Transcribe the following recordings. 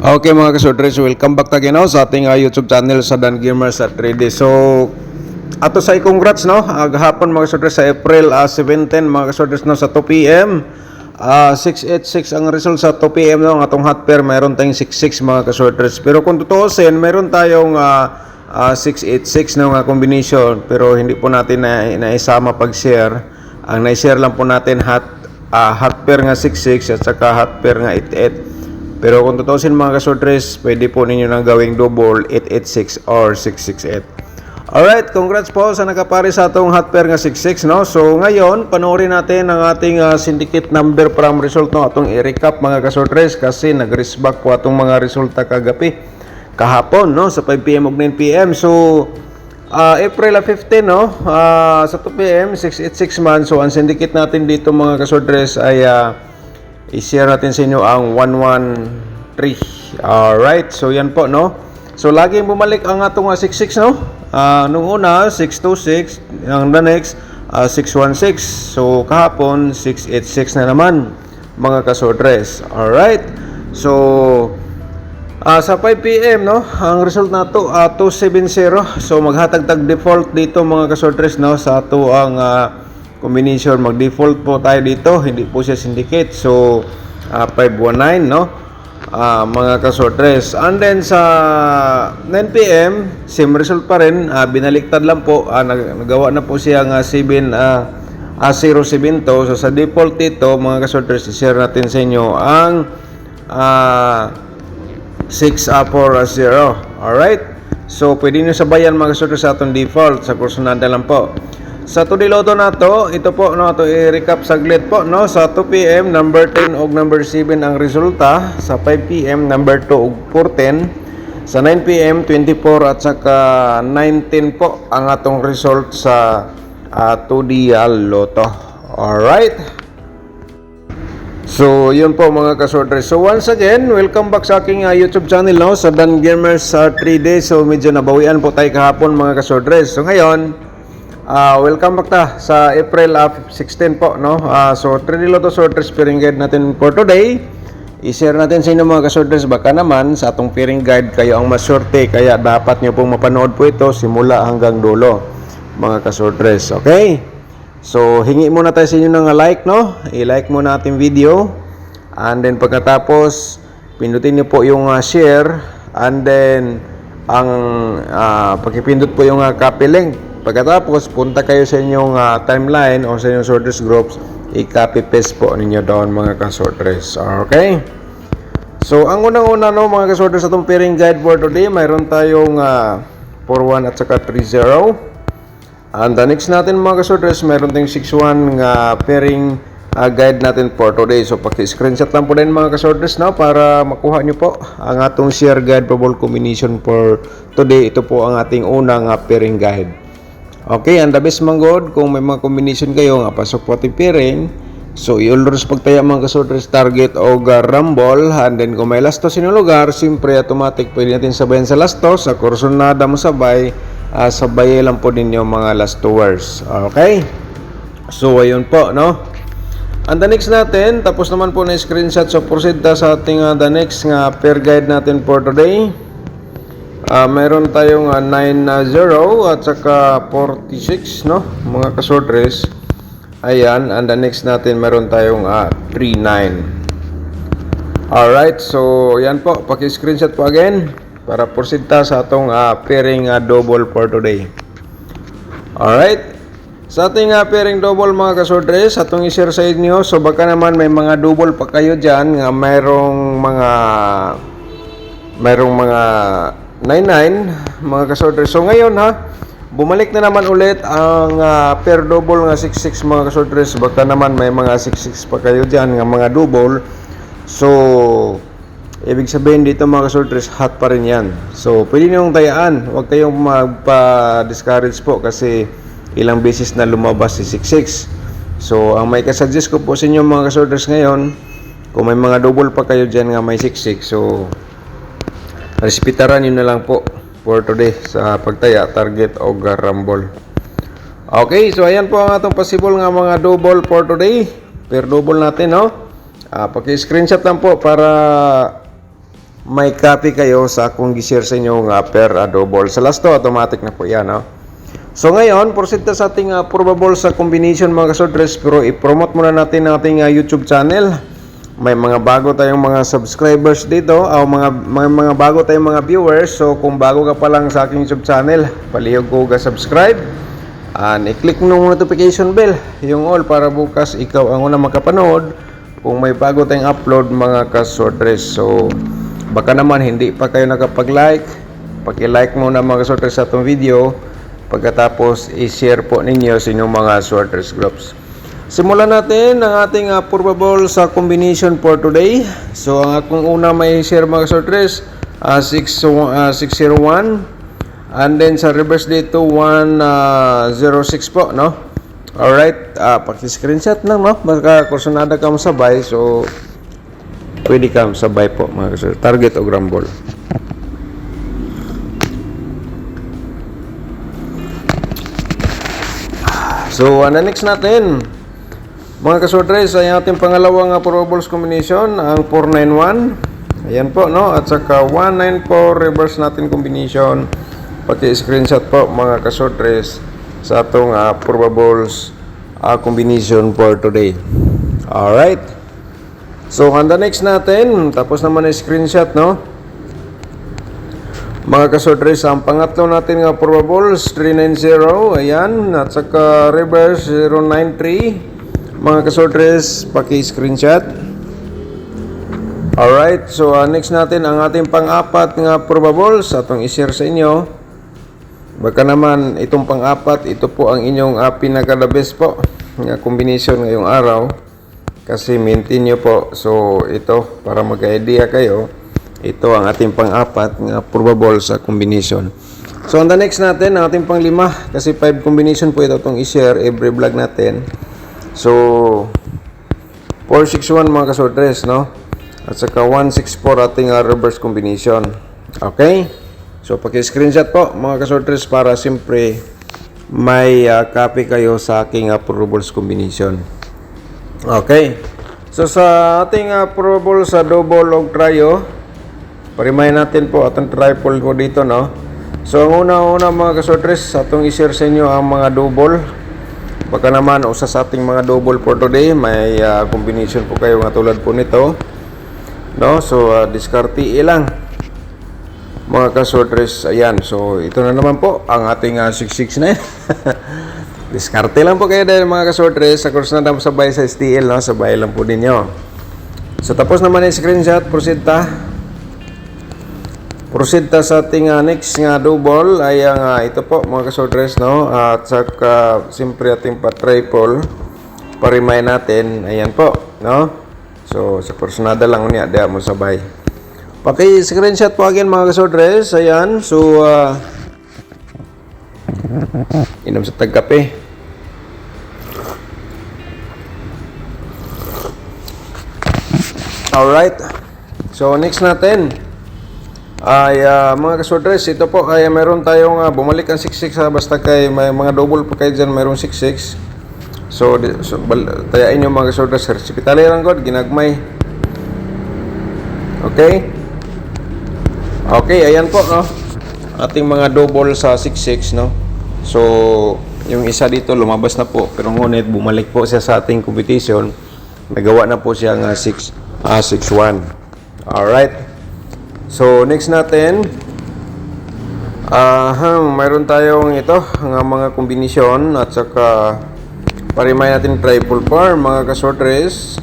Okay mga kasodres, welcome back again sa ating YouTube channel sa Dan Gamers at 3D. So, ato sa congrats gahapon mga kasodres sa April 17 mga kasodres sa 2 PM. 686 ang result sa 2 PM ang atong hot pair, mayroon tayong 66 mga kasodres. Pero kung tutuusin, mayroon tayong 686 nga combination, pero hindi po natin naisama pag-share. Ang na-share lang po natin hot pair nga 66 at saka hot pair nga 88. Pero kung tutusin mga kasodres, pwede po ninyo nang gawing double 886 or 668. Alright, congrats po sa nakapari sa atong hot pair nga 66, no? So ngayon, panoorin natin ang ating syndicate number from result, no? Atong i-recap mga kasodres kasi nag-resback po atong mga resulta kagabi. Kahapon, no? Sa 5 PM ug 9 PM. So, April 15, no? Sa 2 PM, 686 man. So, ang syndicate natin dito mga kasodres ay i-share natin sa inyo ang 113. Alright, so yan po, no? So laging bumalik ang atong 66, no? Nung una 626, ang the next 616. So kahapon 686 na naman mga kasodres. Alright, so sa 5 PM, no? Ang result nato 270. So maghatag-tag default dito mga kasodres, no? Sa ato ang combination, mag-default po tayo dito, hindi po siya syndicate. So 519, no? Mga kasodres. And then sa 9 PM, same result pa rin, binaliktad lang po, nagawa na po siya ng 072. So sa default dito mga kasodres, i-share natin sa inyo ang 640. Alright, so pwede nyo sabayan mga kasodres sa atong default, sa kursunada lang po. Sa tudiloto na to, ito po, no, ito i-recap saglit po, no? Sa 2 PM, number 10 ug number 7 ang resulta. Sa 5 PM, number 2 ug 14. Sa 9 PM, 24 at saka 19 po ang atong result sa 2D Lotto. Alright. So, yun po mga kasodres. So, once again, welcome back sa aking YouTube channel, no? Sa Dan Gamers 3D. So, medyo nabawian po tayo kahapon mga kasodres. So, ngayon, welcome back ta sa April 16 po, no? So 3D Lotto sorters pairing guide natin for today. I-share natin sa inyo mga kasorders, baka naman sa atong pairing guide kayo ang maswerte, kaya dapat nyo pong mapanood po ito simula hanggang dulo mga kasorders. Okay, so hingi muna tayo sa inyo ng like, no? I-like muna ating video, and then pagkatapos pindutin nyo po yung share, and then ang pagkipindot po yung copy link. Pagkatapos, punta kayo sa inyong timeline o sa inyong sorters groups, i-copy paste po ninyo doon mga kasorters. Okay? So, ang unang-una, no, mga kasorters, itong pairing guide for today, mayroon tayong 41 at saka 30. And the next natin mga kasorters, mayroon tayong 61 pairing guide natin for today. So, paki-screenshot lang po din mga kasorters, no, para makuha nyo po ang atong share guide probable combination for today. Ito po ang ating unang pairing guide. Okay, and the best man God, kung may mga combination kayo nga pasok po ating pairing, so i-always pagtaya mga kasorters target o rumble, and then kung may lastos inyong lugar, siyempre automatic pwede natin sabayan sa lastos. Sa kursunada mo sabay, sabay lang po din yung mga lastowers. Okay, so ayun po, no? And the next natin, tapos naman po na screenshot, so proceed ta sa ating the next nga pair guide natin for today. Meron tayong 90 at saka 46, no, mga kasortres. Ayan, and the next natin meron tayong 39. Alright, so yan po, paki-screenshot po again para proceed ta sa atong pairing double for today. Alright, sa ating pairing double mga kasortres, atong i-share sa inyo. So baka naman may mga double pa kayo dyan nga mayroong mga 99 mga kasorters. So ngayon bumalik na naman ulit ang pair double nga 66 mga kasorters. Baka naman may mga 66 pa kayo dyan nga mga double. So ibig sabihin dito mga kasorters, hot pa rin yan. So pwede niyong tayaan, huwag kayong magpa-discourage po kasi ilang beses na lumabas si 66. So ang may kasuggest ko po sa inyo mga kasorters ngayon, kung may mga double pa kayo dyan nga may 66, so respetaran nyo na lang po for today sa pagtaya, target o rumble. Okay, so ayan po ang atong possible nga mga double for today. Per double natin, no? Paki-screenshot lang po para may copy kayo sa akong gi-share sa inyo nga per double. Sa last to, automatic na po yan, no? So ngayon, proceed na sa ating probable sa combination mga kasodres, pero i-promote muna natin ang ating YouTube channel. May mga bago tayong mga subscribers dito, o mga bago tayong mga viewers. So kung bago ka pa lang sa aking YouTube channel, palihog ko subscribe and i-click mo yung notification bell, yung all, para bukas ikaw ang unang makapanood kung may bago tayong upload mga kasodres. So baka naman hindi pa kayo nakapag-like, paki-like muna mga kasodres sa itong video. Pagkatapos i-share po ninyo sa inyong mga sorters groups. Simulan natin ang ating probable sa combination for today. So ang akong una may share mga sorters 601, and then sa reverse dito 106 po, no? Alright, paki-screenshot lang, no? Baka kursunada ka sabay, so pwede ka sabay po mga sorters. Target o grumble. So, next natin, mga kasortres, ay ating pangalawang probables combination, ang 491. Ayan po, no? At saka 194 reverse natin combination. Paki-screenshot po, mga kasortres, sa atong probables combination for today. Alright. So, on the next natin, tapos naman ay screenshot, no? Mga kasodres, ang pangatlo natin nga probables 390, ayan, at saka reverse 093. Mga kasodres, paki-screenshot. Alright, so next natin ang ating pang-apat nga probables, atong i-share sa inyo. Baka naman itong pang-apat, ito po ang inyong pinaka-the best po nga combination ngayong araw, kasi maintain nyo po. So ito, para mag-idea kayo, ito ang ating pang-apat nga probable sa combination. So on the next natin, ang ating pang-lima, kasi 5 combination po ito itong i-share every vlog natin. So 461 mga kasortres, no? At saka 164 ating reverse combination. Okay? So paki-screenshot po mga kasortres, para siyempre may copy kayo sa aking probables combination. Okay? So sa ating probable sa double og trio, parimay natin po atong triple ko dito, no? So ang una mga kasortres, atong i-share sa inyo ang mga double. Baka naman usa sa ating mga double for today, may combination po kayo nga tulad po nito, no? So diskarte lang mga kasortres. Ayan, so ito na naman po ang ating 669. Diskarte lang po kayo dahil mga kasortres, sa course na dam sabay sa STL, no? Sabay lang po ninyo. So tapos naman yung screenshot, proceed sa ating next nga double ay ang ito po mga kasortres, no? At saka siyempre ating pa-triple, parimay natin, ayan po, no? So sa personada lang niya, diya mo sabay. Paki-screenshot po again mga kasortres, ayan. So inom sa tagkape. Alright, so next natin ay mga kasortres, ito po ay meron tayong bumalik ang 66, basta kay may mga double po kayo dyan, mayroong 66. So tayain nyo mga kasortres, resipitali lang god, ginagmay. Okay, ayan po, no? Ating mga double sa 66, no? So yung isa dito lumabas na po, pero ngunit bumalik po siya sa ating competition, nagawa na po siya nga 61. Alright. So next natin, mayroon tayong ito ng mga kombinasyon, at saka parimay natin triple par mga kasortres,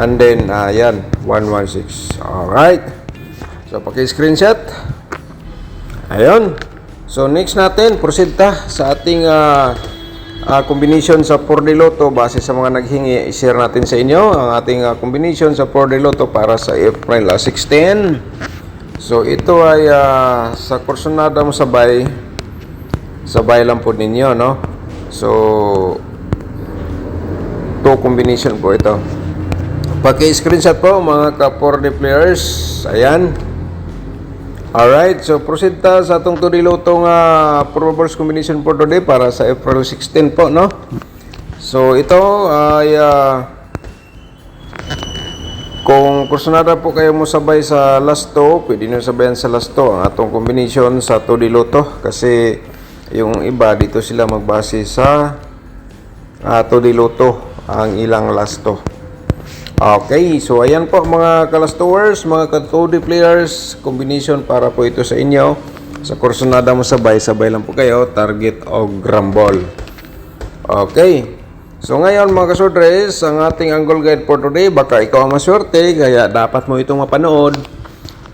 and then yan 116. Alright, so paki-screenshot. Ayun. So next natin, proceed sa ating combination sa 4D Lotto. Base sa mga naghingi, i-share natin sa inyo ang ating combination sa 4D Lotto para sa April 16. So ito ay sa kursunada mo sabay lang po ninyo, no? So 2 combination po ito. Paki-screenshot po mga ka-4D players. Ayan. Alright, so proceed sa atong 2D Lotto nga probables combination for today para sa April 16 po, no? So ito ay Kung kursunada po kayo mo sabay sa lasto, pwede nyo sabayan sa lasto ang atong combination sa Todo Loto kasi yung iba dito sila magbase sa Todo Loto ang ilang lasto. Okay, so ayan po mga kalastowers, mga katodi players, combination para po ito sa inyo. Sa kursunada mo sabay lang po kayo, target o grambol. Okay. So ngayon mga kasodres, ang ating angle guide for today, baka ikaw ang maswerte, kaya dapat mo itong mapanood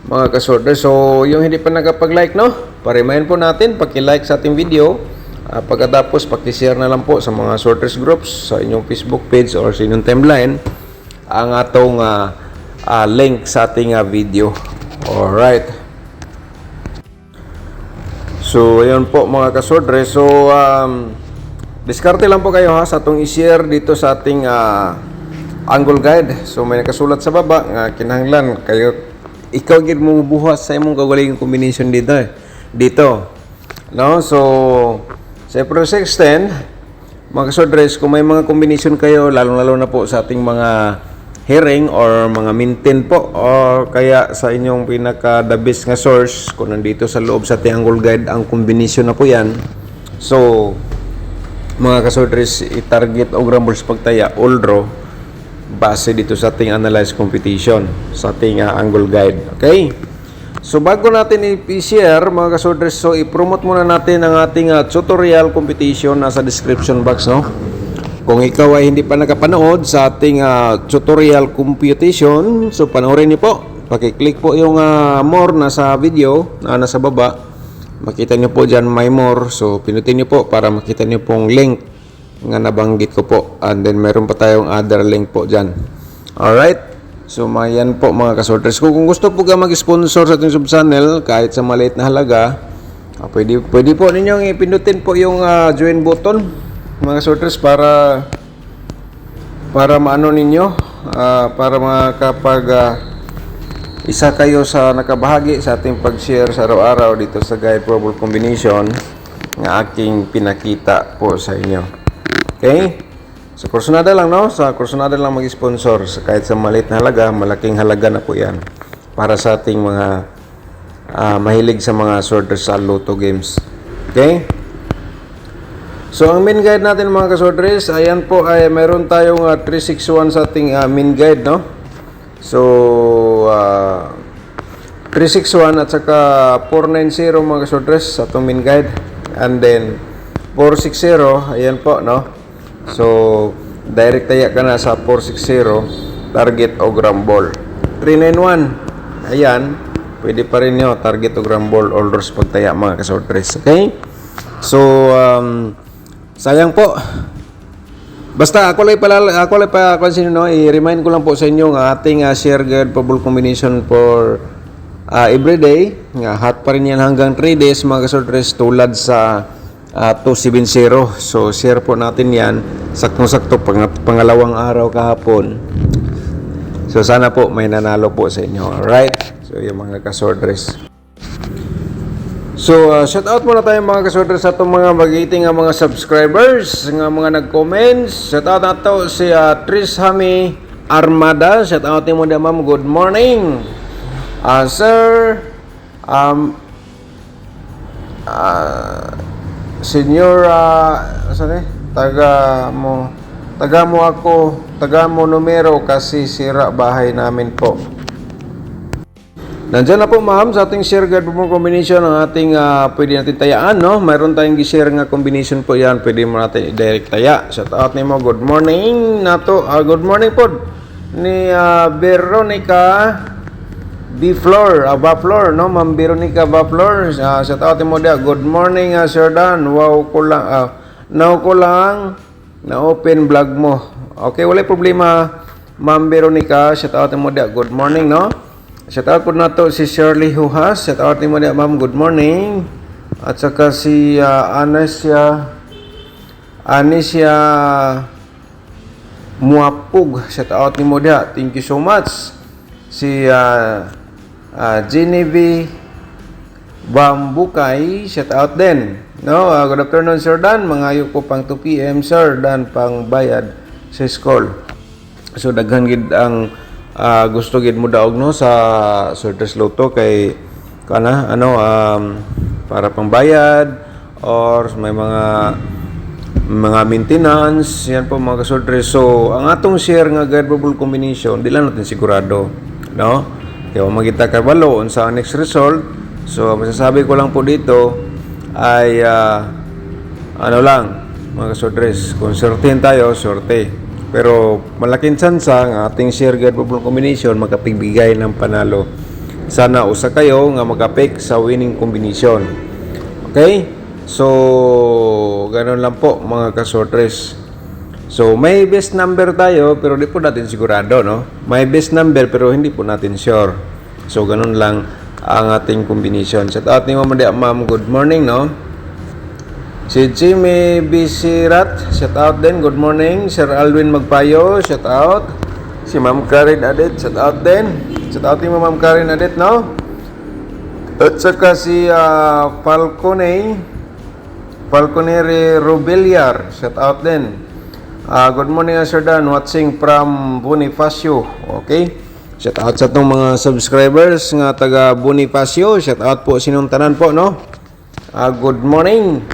mga kasodres. So yung hindi pa nakapag-like, no? Parimahin po natin, paki-like sa ating video. Pagkatapos, paki-share na lang po sa mga sorters groups, sa inyong Facebook page or sa inyong timeline ang atong link sa ating video. Alright. So ayun po mga kasodres. So diskarte lang po kayo ha sa atong i-share dito sa ating angle guide. So may nakasulat sa baba nga kinahanglan kayo ikaw gid mo buhat sa imong kagaling combination dito dito. No? So sa April 16 mga kasodres, kung may mga combination kayo lalong-lalo na po sa ating mga herring or mga mintin po or kaya sa inyong pinaka the best nga source kung nandito sa loob sa ating angle guide ang combination na po yan. So mga kasodres, i-target o grumbles pagtaya all draw base dito sa ating analyze competition sa ating angle guide. Okay? So bago natin i-share mga kasodres, so i-promote muna natin ang ating tutorial competition nasa description box, no? Kung ikaw ay hindi pa nakapanood sa ating tutorial competition, so panoorin niyo po. Paki-click po yung more nasa video na nasa baba. Makita nyo po dyan my more, so pinutin nyo po para makita nyo pong link nga nabanggit ko po, and then meron pa tayong other link po dyan. Alright, so mayan po mga kasorters. Kung gusto po ka mag-sponsor sa ating sub-channel kahit sa maliit na halaga, pwede po ninyong ipindutin po yung join button mga kasorters para maano ninyo, para makapag isa kayo sa nakabahagi sa ating pag-share sa araw-araw dito sa guide probable combination nga aking pinakita po sa inyo. Okay? So kursunada lang, no? Sa kursunada lang mag-sponsor kahit sa maliit na halaga, malaking halaga na po yan para sa ating mga mahilig sa mga sorters sa Lotto games. Okay? So ang main guide natin mga kasordres, ayan po ay meron tayong 361 sa ating main guide, no? So 361 at saka 490 mga kasordres sa itong main guide, and then 460, ayan po, no? So direct taya ka na sa 460 target o grambol. 391, ayan, pwede pa rin nyo target o grambol all rows pagtaya mga kasordres. Okay? So sayang po. Basta ako lang pa sino, i-remind ko lang po sa inyo ng ating share guide probable combination for everyday. Hot pa rin yan hanggang 3 days mga kasordres tulad sa 270. So share po natin yan. Saktong-sakto pangalawang araw kahapon. So sana po may nanalo po sa inyo. Alright? So yung mga kasordres. So, shout out muna tayo mga kasordres sa itong mga magiting mga subscribers, nga mga nag-comments. Shout out na to si Tris Hami Armada. Shout out mo na ma'am, good morning. Sir, senior, taga mo numero kasi sira bahay namin po. Nandiyan na po ma'am sa ating share guide po combination ng ating pwede natin tayaan, no? Mayroon tayong gi-share nga combination po yan, pwede mo natin i-direct taya. Shout out nimo, good morning nato. Good morning po ni Veronica Baflor, Baflor, no? Ma'am Veronica Baflor. Shout out nimo dia. Good morning Sir Dan. Wow ko lang na open vlog mo. Okay, wala problema Ma'am Veronica. Shout out nimo dia. Good morning, no? Shout out po na to si Shirley Huhas. Shout out ni mo niya, ma'am. Good morning. At saka si Anisya Muapug. Shout out ni mo niya. Thank you so much. Si Genevieve Bambukay. Shout out din. No, good afternoon, Sir Dan. Mangayo ko pang 2 p.m. Sir Dan pang bayad sa school. So daghan gid ang gusto gid mo daog no sa Sortres Lotto kay para pangbayad or may mga maintenance, yan po mga kasortres. So, ang atong share nga guide bubble combination, di lang natin sigurado, no? Kaya magita kabalo sa next result. So, masasabi ko lang po dito ay mga kasortres, kung sortein tayo, sorte. Pero malaking tsansa nga ating share guide bubble combination makapigbigay ng panalo. Sana usa kayo nga magapik sa winning combination. Okay? So, ganun lang po mga kasortres. So, may best number tayo pero di po natin sigurado, no? May best number pero hindi po natin sure. So, ganun lang ang ating combination. Shout out ni Ma'am, good morning, no? Si Jimmy Bisirat, shout out din, good morning. Sir Alwin Magpayo, shout out. Si Ma'am Karen Adet, shout out din. Shout out ni Ma'am Karen Adet, no? At saka si Falconeri Rubeliar, shout out din. Good morning, Sir Dan, watching from Bonifacio. Okay? Shout out sa itong mga subscribers nga taga Bonifacio. Shout out po sinong tanan po, no? Good morning.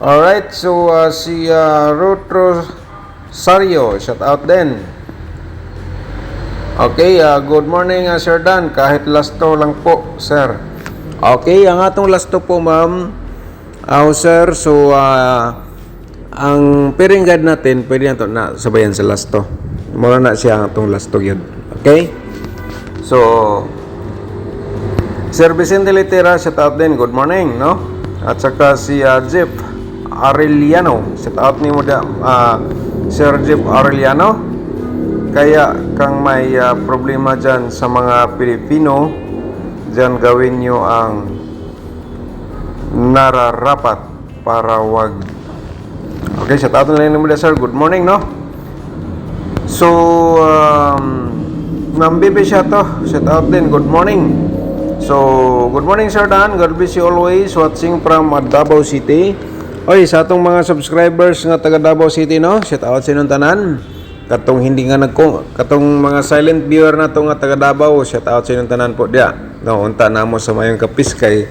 Alright, so si Rotro Sario, shout out din. Okay, good morning, Sir Dan. Kahit lasto lang po, sir. Okay, ang atong lasto po, ma'am. Sir, so ang pairing guide natin pwede na to na sabayan sa lasto. Mura na siya ang atong lasto yun. Okay? So Sir Vicente Litera, shout out din, good morning, no? At saka si Jeff Arellano, shout out ni mo Sir Jeff Arellano. Kaya kang may problema dyan sa mga Pilipino, dyan gawin nyo ang nararapat para wag. Okay, shout out na lang naman sir, good morning, no? So nambibi siya to, shout out din, good morning. So good morning, Sir Dan, God bless you always, watching from Davao City. Oy, sa atong mga subscribers nga taga Davao City, no? Shout out sa inyong tanan. Katong hindi nga katong mga silent viewer na to nga taga Davao, shout out sa inyong tanan po dia. No, unta na mo sa mayong kapis kay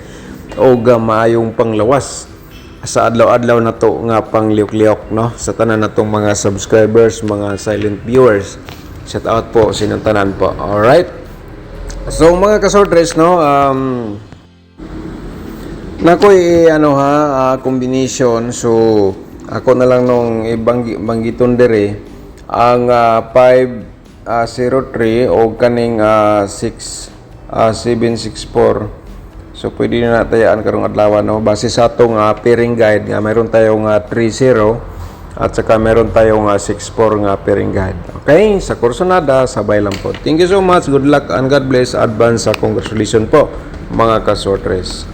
o maayong panglawas sa adlaw-adlaw na to nga pangliok-liok, no? Sa tanan natong mga subscribers, mga silent viewers. Shout out po sa inyong tanan po. All right. So mga kasortres, no, nakoy combination. So ako na lang nung banggiton dere ang 503 o kaning 6764. So pwede na natayaan karong adlaw, no, base sa atong pairing guide nga meron tayong 30 at saka meron tayong 64 nga pairing guide. Okay, sa kurso nada sabay lang po. Thank you so much, good luck and God bless, advance sa congratulations po mga kasortres.